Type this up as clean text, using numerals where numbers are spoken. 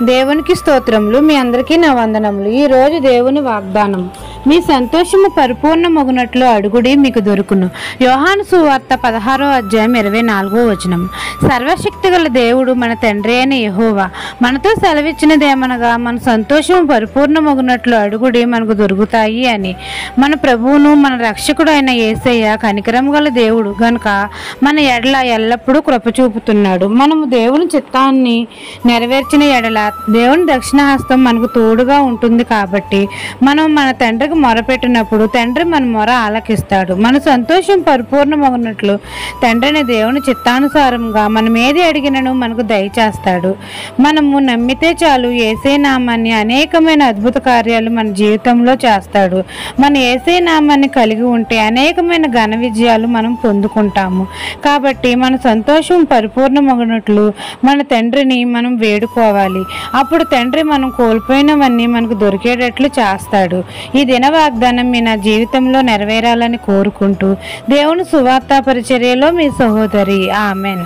దేవునికి స్తోత్రములు. మీ అందరికీ నా వందనములు. ఈ రోజు దేవుని వాగ్దానం, మీ సంతోషము పరిపూర్ణమగునట్లు అడుగుడి మీకు దొరుకును. యోహాను సువార్త 16వ అధ్యాయం 24వ వచనం. సర్వశక్తి గల దేవుడు మన తండ్రి అయిన యెహోవా మనతో సెలవిచ్చినదేమనగా, మన సంతోషము పరిపూర్ణమగునట్లు అడుగుడి మనకు దొరుకుతాయి అని. మన ప్రభువును మన రక్షకుడు అయిన యేసయ్య కనికరం గల దేవుడు గనుక మన ఎడల ఎల్లప్పుడూ కృప చూపుతున్నాడు. మనము దేవుని చిత్తాన్ని నెరవేర్చిన ఎడల దేవుని దక్షిణహస్తం మనకు తోడుగా ఉంటుంది. కాబట్టి మనం మన తండ్రికి మొరపెట్టినప్పుడు తండ్రి మన మొర ఆలకిస్తాడు. మన సంతోషం పరిపూర్ణమగునట్లు తండ్రిని దేవుని చిత్తానుసారంగా మనం ఏది అడిగినను మనకు దయచేస్తాడు. మనము నమ్మితే చాలు, యేసే నామాన్ని అనేకమైన అద్భుత కార్యాలు మన జీవితంలో చేస్తాడు. మన యేసే నామాన్ని కలిగి ఉంటే అనేకమైన ఘన విజయాలు మనం పొందుకుంటాము. కాబట్టి మన సంతోషం పరిపూర్ణమగునట్లు మన తండ్రిని మనం వేడుకోవాలి. అప్పుడు తండ్రి మనం కోల్పోయినవన్నీ మనకు దొరికేటట్లు చేస్తాడు. ఈ దిన వాగ్దానం మీ నా జీవితంలో నెరవేరాలని కోరుకుంటూ దేవుని సువార్త పరిచర్యలో మీ సహోదరి. ఆమెన్.